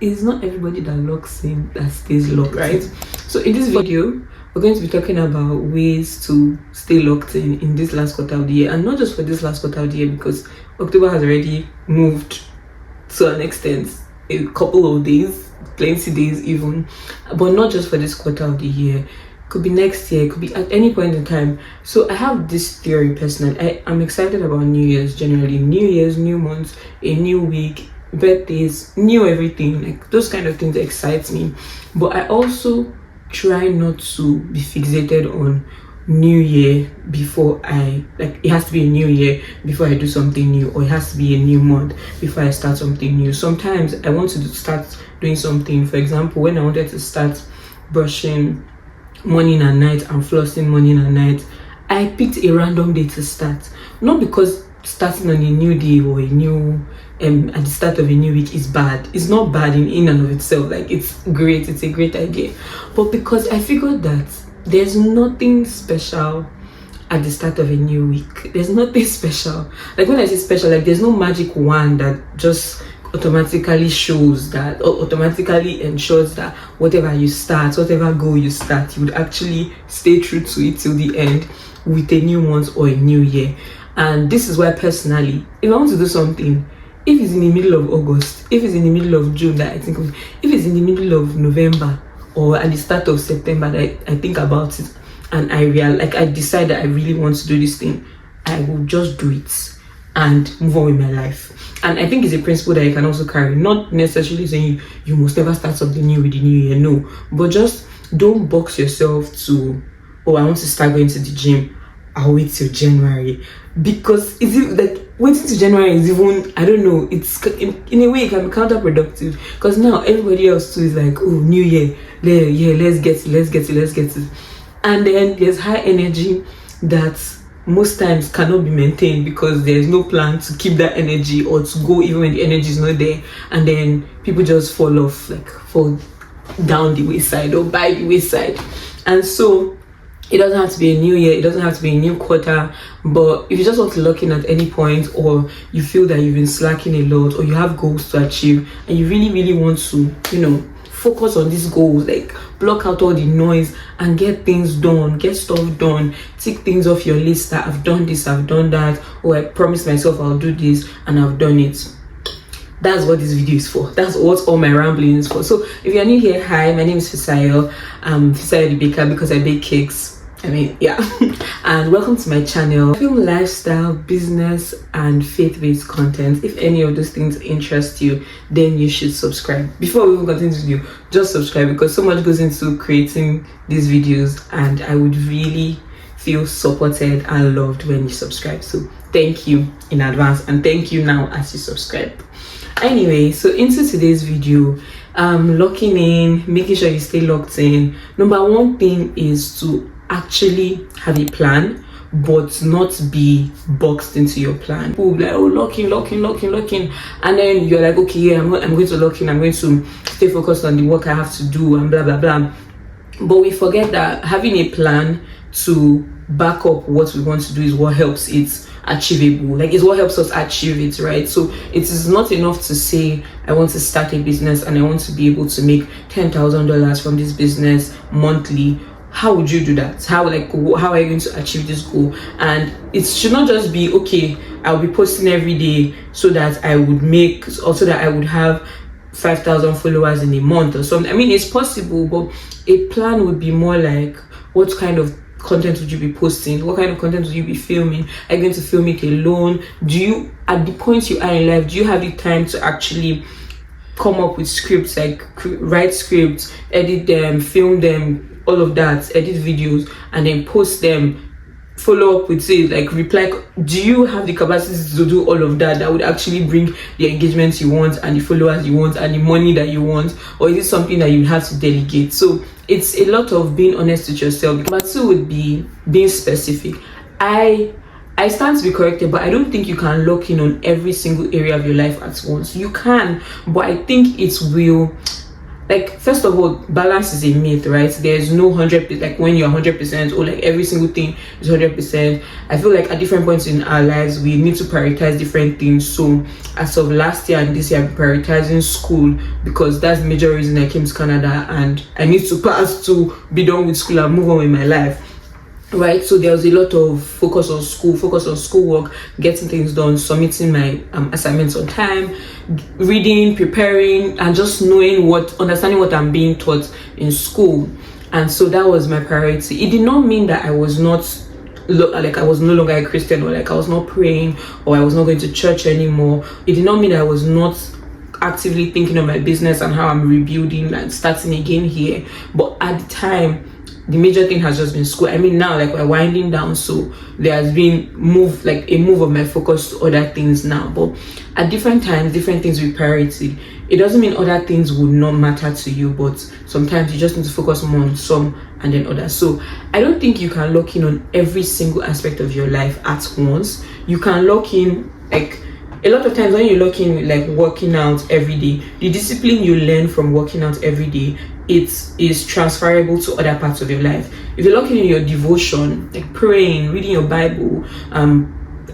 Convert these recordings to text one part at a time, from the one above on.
It's not everybody that locks in that stays locked, right? So in this video, we're going to be talking about ways to stay locked in this last quarter of the year, and not just for this last quarter of the year, because October has already moved to an extent, a couple of days, plenty days even, but not just for this quarter of the year. Could be next year, could be at any point in time. So I have this theory personally. I'm excited about New Year's generally. New Year's, new month, a new week, birthdays, new everything, like those kind of things excite me. But I also try not to be fixated on new year before I, like, it has to be a new year before I do something new, or it has to be a new month before I start something new. Sometimes I want to start doing something. For example, when I wanted to start brushing morning and night and flossing morning and night, I picked a random day to start. Not because starting on a new day or a new at the start of a new week is bad. It's not bad in and of itself. Like, it's great, it's a great idea. But because I figured that there's nothing special at the start of a new week. There's nothing special. Like, when I say special, like, there's no magic wand that just automatically shows that, or automatically ensures that whatever you start, whatever goal you start, you would actually stay true to it till the end with a new month or a new year. And this is why personally, if I want to do something, if it's in the middle of August, if it's in the middle of June that I think of, if it's in the middle of November or at the start of September that I think about it, and I decide that I really want to do this thing, I will just do it and move on with my life. And I think it's a principle that you can also carry, not necessarily saying you must never start something new with the new year, no, but just don't box yourself to, oh, I want to start going to the gym, I'll wait till January. Because is it like waiting till January is even, I don't know, it's in a way it can be counterproductive, because now everybody else too is like, oh, new year, let's get it. And then there's high energy that most times cannot be maintained because there's no plan to keep that energy or to go even when the energy is not there, and then people just fall off, like fall down the wayside or by the wayside. And so it doesn't have to be a new year, it doesn't have to be a new quarter, but if you just want to lock in at any point, or you feel that you've been slacking a lot, or you have goals to achieve and you really want to, focus on these goals, like block out all the noise and get things done, get stuff done, take things off your list that I've done this, I've done that, or I promised myself I'll do this and I've done it. That's what this video is for. That's what all my rambling is for. So if you're new here, hi, my name is Fisayo. I'm Fisayo the baker because I bake cakes. And welcome to my channel. Film, lifestyle, business, and faith-based content. If any of those things interest you, then you should subscribe. Before we even continue this video, just subscribe, because so much goes into creating these videos, and I would really feel supported and loved when you subscribe. So thank you in advance, and thank you now as you subscribe. Anyway, so into today's video, locking in, making sure you stay locked in. Number one thing is to actually have a plan, but not be boxed into your plan. People will be like, oh, lock in, and then you're like, okay, yeah, I'm going to lock in, I'm going to stay focused on the work I have to do and blah blah blah. But we forget that having a plan to back up what we want to do is what helps it achievable, like it's what helps us achieve it, right? So it is not enough to say I want to start a business and I want to be able to make $10,000 from this business monthly. How would you do that? How are you going to achieve this goal? And it should not just be, okay, I'll be posting every day so that I would make, or so that I would have 5,000 followers in a month or something. I mean, it's possible, but a plan would be more like, what kind of content would you be posting? What kind of content would you be filming? Are you going to film it alone? Do you, at the point you are in life, do you have the time to actually come up with scripts, like write scripts, edit them, film them, all of that, edit videos, and then post them, follow up with it, like reply? Do you have the capacity to do all of that would actually bring the engagement you want and the followers you want and the money that you want? Or is it something that you have to delegate? So it's a lot of being honest with yourself. Number two would be being specific. I stand to be corrected, but I don't think you can lock in on every single area of your life at once. You can, but I think it will like, first of all, balance is a myth, right? There's no 100%, like when you're 100% or like every single thing is 100%. I feel like at different points in our lives we need to prioritize different things. So as of last year and this year, I'm prioritizing school, because that's the major reason I came to Canada, and I need to pass to be done with school and move on with my life, right? So there was a lot of focus on school, focus on schoolwork, getting things done, submitting my assignments on time, reading, preparing, and just understanding what I'm being taught in school. And so that was my priority. It did not mean that I was not like I was no longer a Christian, or like I was not praying, or I was not going to church anymore. It did not mean that I was not actively thinking of my business and how I'm rebuilding and starting again here. But at the time, the major thing has just been school. I mean, now like we're winding down, so there has been a move of my focus to other things now. But at different times, different things with priority. It doesn't mean other things would not matter to you, but sometimes you just need to focus more on some and then others. So I don't think you can lock in on every single aspect of your life at once. You can lock in, like, a lot of times when you lock in with like working out every day, the discipline you learn from working out every day, it is transferable to other parts of your life. If you're locking in your devotion, like praying, reading your Bible,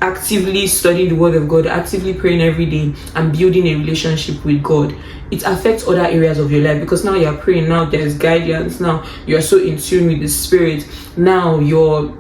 actively studying the word of God, actively praying every day, and building a relationship with God, it affects other areas of your life, because now you're praying, now there's guidance, now you're so in tune with the Spirit, now your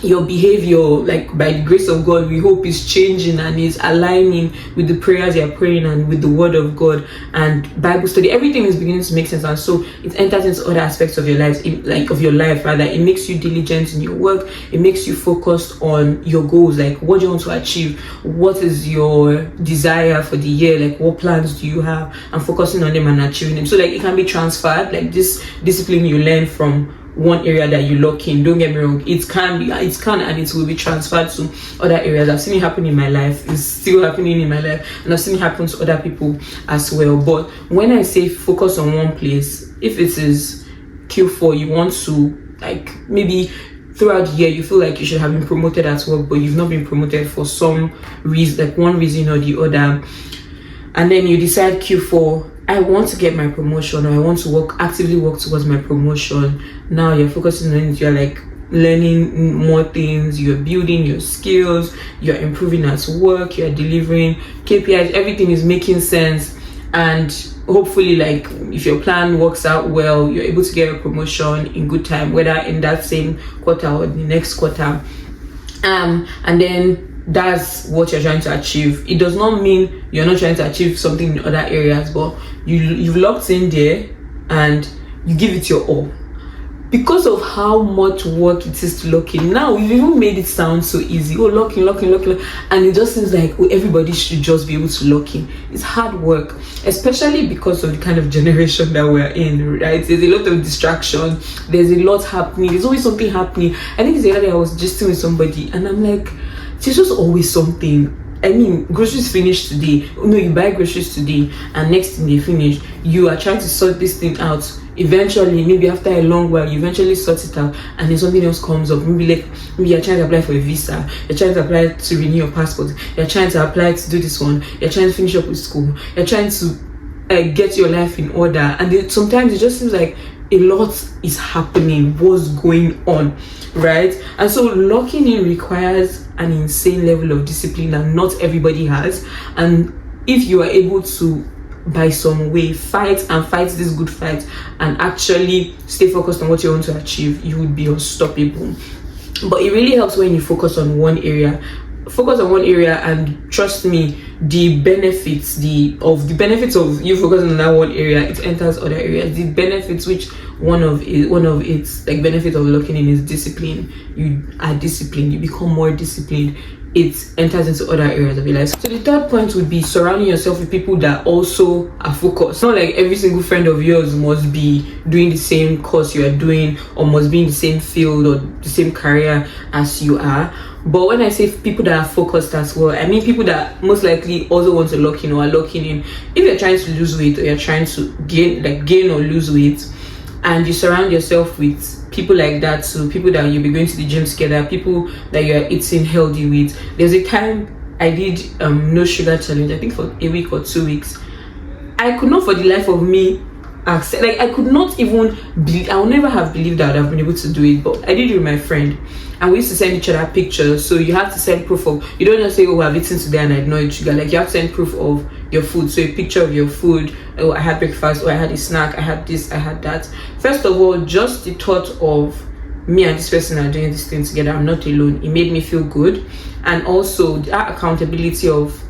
behavior, like by the grace of God, we hope is changing and is aligning with the prayers you're praying and with the word of God and Bible study. Everything is beginning to make sense, and so it enters into other aspects of your life, It makes you diligent in your work. It makes you focused on your goals, like what do you want to achieve, what is your desire for the year, like what plans do you have, and focusing on them and achieving them. So like it can be transferred, like this discipline you learn from one area that you lock in, don't get me wrong, it can and it will be transferred to other areas. I've seen it happen in my life, it's still happening in my life, and I've seen it happen to other people as well. But when I say focus on one place, if it is Q4, you want to, like, maybe throughout the year you feel like you should have been promoted at work, but you've not been promoted for some reason, like one reason or the other, and then you decide Q4, I want to get my promotion, or I want to actively work towards my promotion. Now you're focusing on it, you're like learning more things, you're building your skills, you're improving at work, you're delivering KPIs, everything is making sense, and hopefully, like, if your plan works out well, you're able to get a promotion in good time, whether in that same quarter or the next quarter, and then that's what you're trying to achieve. It does not mean you're not trying to achieve something in other areas, but you've locked in there and you give it your all. Because of how much work it is to lock in, now we've even made it sound so easy. Oh, lock in, and it just seems like everybody should just be able to lock in. It's hard work, especially because of the kind of generation that we're in, right? There's a lot of distraction, there's a lot happening, there's always something happening. I think the other day I was just with somebody and I'm like, there's just always something. I mean, groceries finished today. No, you buy groceries today, and next thing they finish, you are trying to sort this thing out. Eventually, maybe after a long while, you eventually sort it out, and then something else comes up. Maybe you're trying to apply for a visa, you're trying to apply to renew your passport, you're trying to apply to do this one, you're trying to finish up with school, you're trying to get your life in order, and sometimes it just seems like a lot is happening. What's going on, right? And so locking in requires an insane level of discipline that not everybody has, and if you are able to by some way fight this good fight and actually stay focused on what you want to achieve, you would be unstoppable. But it really helps when you focus on one area, and trust me, the benefits of you focusing on that one area, it enters other areas. The benefits, which one of its like benefit of locking in is discipline. You are disciplined, you become more disciplined, it enters into other areas of your life. So the third point would be surrounding yourself with people that also are focused. Not like every single friend of yours must be doing the same course you are doing, or must be in the same field or the same career as you are. But when I say people that are focused as well, I mean people that most likely also want to lock in or are locking in. If you're trying to lose weight, or you're trying to gain or lose weight, and you surround yourself with people like that, so people that you'll be going to the gym together, people that you're eating healthy with. There's a time I did no sugar challenge, I think for a week or 2 weeks. I could not for the life of me accept, like I could not even believe, I would never have believed that I'd have been able to do it, but I did it with my friend, and we used to send each other pictures. So you have to send proof of, you don't just say, oh, I've eaten today and I know it's sugar. Like you have to send proof of your food. So a picture of your food. Oh, I had breakfast, or I had a snack, I had this, I had that. First of all, just the thought of me and this person are doing this thing together, I'm not alone, it made me feel good. And also that accountability of,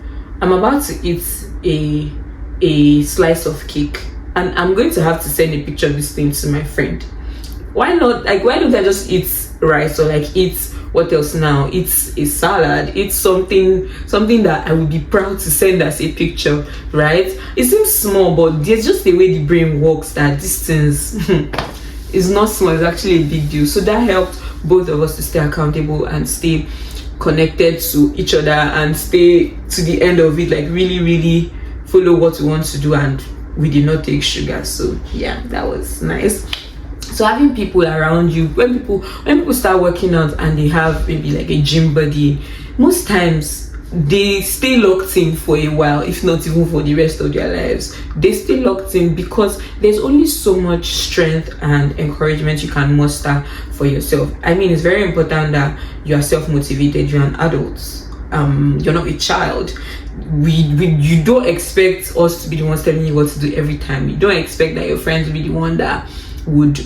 I'm about to eat a slice of cake, and I'm going to have to send a picture of this thing to my friend. Why not? Like, why don't I just eat rice, or like eat, what else now? It's a salad. It's something that I would be proud to send as a picture, right? It seems small, but there's just the way the brain works that these things is not small. It's actually a big deal. So that helped both of us to stay accountable and stay connected to each other and stay to the end of it, like really, really follow what we want to do, and we did not take sugar. So yeah, that was nice. So having people around you, when people start working out and they have maybe like a gym buddy, most times they stay locked in for a while, if not even for the rest of their lives. They stay locked in because there's only so much strength and encouragement you can muster for yourself. I mean, it's very important that you are self-motivated. You're an adult, you're not a child. You don't expect us to be the ones telling you what to do every time. You don't expect that your friends will be the one that would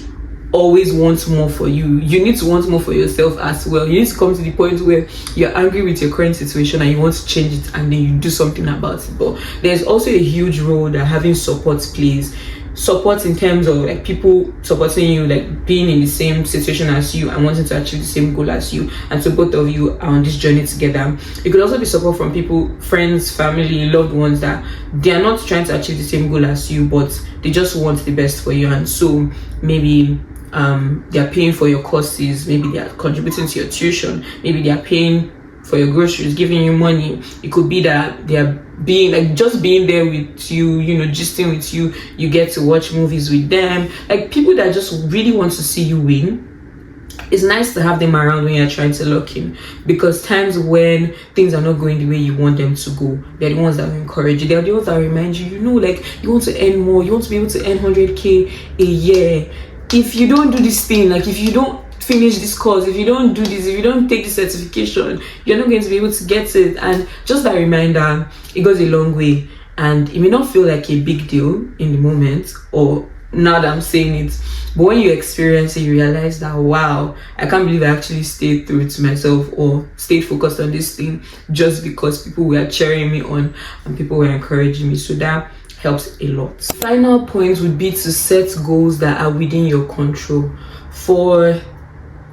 always want more for you. You need to want more for yourself as well. You need to come to the point where you're angry with your current situation and you want to change it, and then you do something about it. But there's also a huge role that having support plays. Support in terms of like people supporting you, like being in the same situation as you and wanting to achieve the same goal as you, and so both of you are on this journey together. It could also be support from people, friends, family, loved ones, that they are not trying to achieve the same goal as you, but they just want the best for you. And so maybe they are paying for your courses, maybe they are contributing to your tuition, maybe they are paying for your groceries, giving you money. It could be that they are being like just being there with you, you know, gisting with you. You get to watch movies with them, like people that just really want to see you win. It's nice to have them around when you're trying to lock in, because times when things are not going the way you want them to go, they're the ones that will encourage you. They're the ones that remind you, you know, like you want to earn more, you want to be able to earn 100k a year. If you don't do this thing, like if you don't finish this course, if you don't do this, if you don't take this certification, you're not going to be able to get it. And just that reminder, it goes a long way. And it may not feel like a big deal in the moment, or now that I'm saying it, but when you experience it, you realize that, wow, I can't believe I actually stayed through to myself or stayed focused on this thing just because people were cheering me on and people were encouraging me. So that helps a lot. Final point would be to set goals that are within your control. For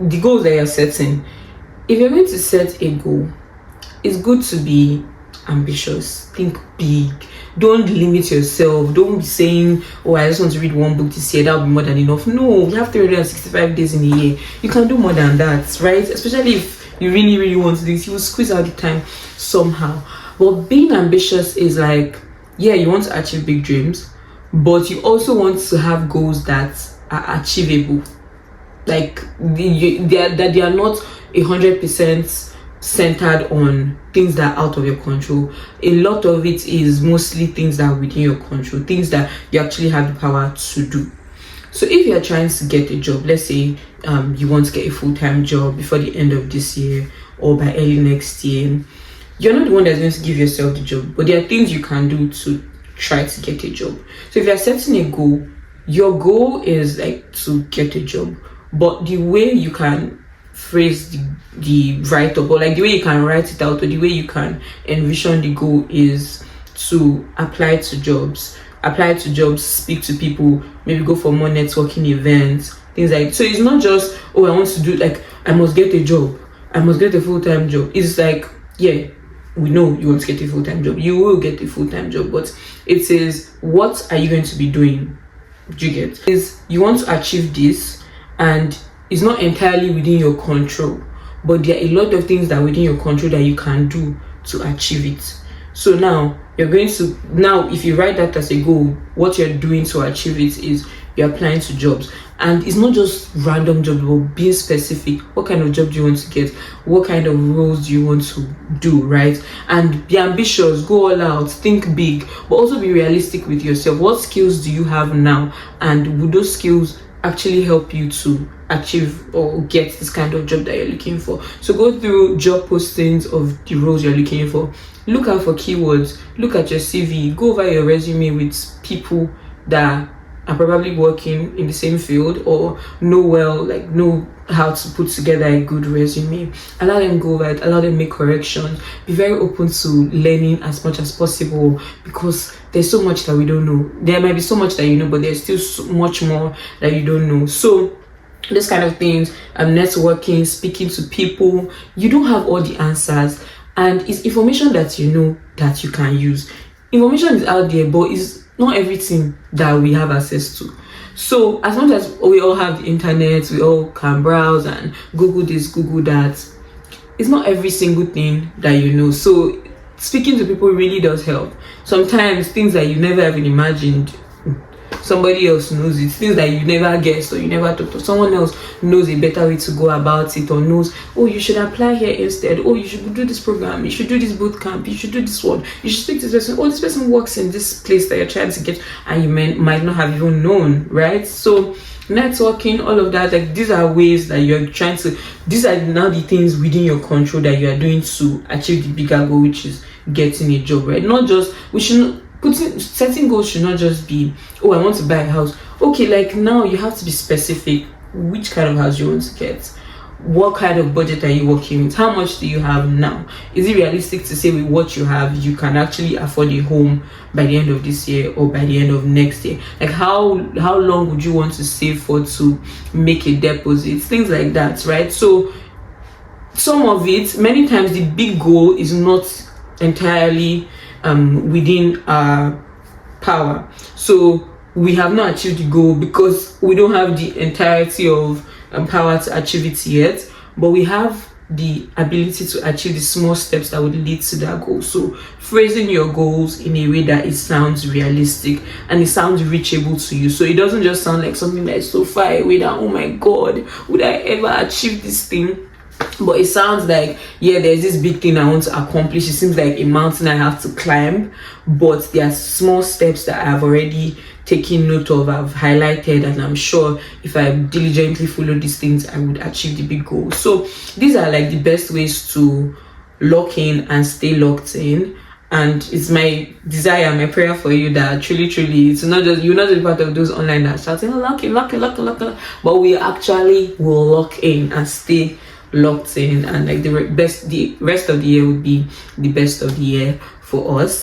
the goals that you're setting, if you're going to set a goal, it's good to be ambitious. Think big. Don't limit yourself. Don't be saying, oh, I just want to read one book this year, that will be more than enough. No, you have 365 days in a year. You can do more than that, right? Especially if you really, really want to do this, you will squeeze out the time somehow. But being ambitious is like, yeah, you want to achieve big dreams, but you also want to have goals that are achievable. Like they are not 100% centered on things that are out of your control. A lot of it is mostly things that are within your control, things that you actually have the power to do. So if you're trying to get a job, let's say you want to get a full-time job before the end of this year or by early next year, you're not the one that's going to give yourself the job, but there are things you can do to try to get a job. So if you're setting a goal, your goal is like to get a job, but the way you can phrase the write-up, or like the way you can write it out, or the way you can envision the goal, is to apply to jobs, speak to people, maybe go for more networking events, things like that. So it's not just, oh, I want to do, like, I must get a job, I must get a full-time job. It's like, yeah, we know you want to get a full-time job, you will get a full-time job, but it is, what are you going to be doing? Do you get? Is you want to achieve this, and it's not entirely within your control, but there are a lot of things that are within your control that you can do to achieve it. So now you're going to, now if you write that as a goal, what you're doing to achieve it is you're applying to jobs. And it's not just random jobs, but being specific. What kind of job do you want to get? What kind of roles do you want to do, right? And be ambitious, go all out, think big, but also be realistic with yourself. What skills do you have now? And would those skills actually help you to achieve or get this kind of job that you're looking for? So go through job postings of the roles you're looking for. Look out for keywords. Look at your CV. Go over your resume with people that are probably working in the same field or know how to put together a good resume. Allow them go over it, allow them make corrections. Be very open to learning as much as possible, because there's so much that we don't know. There might be so much that you know, but there's still so much more that you don't know. So this kind of things, networking, speaking to people, you don't have all the answers, and it's information that you know that you can use. Information is out there, but it's not everything that we have access to. So as much as we all have the internet, we all can browse and Google this, Google that, it's not every single thing that you know. So speaking to people really does help. Sometimes things that you never even imagined, somebody else knows it. Things that you never guessed or you never thought of, someone else knows a better way to go about it, or knows, oh, you should apply here instead, oh, you should do this program, you should do this boot camp, you should do this one, you should speak to this person, oh, this person works in this place that you're trying to get, and you might not have even known, right? So networking, all of that, like, these are ways that you're trying to, these are now the things within your control that you are doing to achieve the bigger goal, which is getting a job, right? Not just, setting goals should not just be, oh, I want to buy a house. Okay, like, now you have to be specific. Which kind of house you want to get? What kind of budget are you working with? How much do you have now? Is it realistic to say with what you have you can actually afford a home by the end of this year or by the end of next year? Like, how long would you want to save for to make a deposit? Things like that, right? So some of it, many times the big goal is not entirely within our power. So we have not achieved the goal because we don't have the entirety of power to achieve it yet, but we have the ability to achieve the small steps that would lead to that goal. So phrasing your goals in a way that it sounds realistic and it sounds reachable to you, so it doesn't just sound like something that is so far away that, oh my god, would I ever achieve this thing? But it sounds like, yeah, there's this big thing I want to accomplish. It seems like a mountain I have to climb, but there are small steps that I've already taken note of, I've highlighted, and I'm sure if I diligently follow these things, I would achieve the big goal. So these are like the best ways to lock in and stay locked in. And it's my desire, my prayer for you that truly, it's not just, you're not just part of those online that shouting, oh, lock in, but we actually will lock in and stay locked in, and like the rest of the year would be the best of the year for us.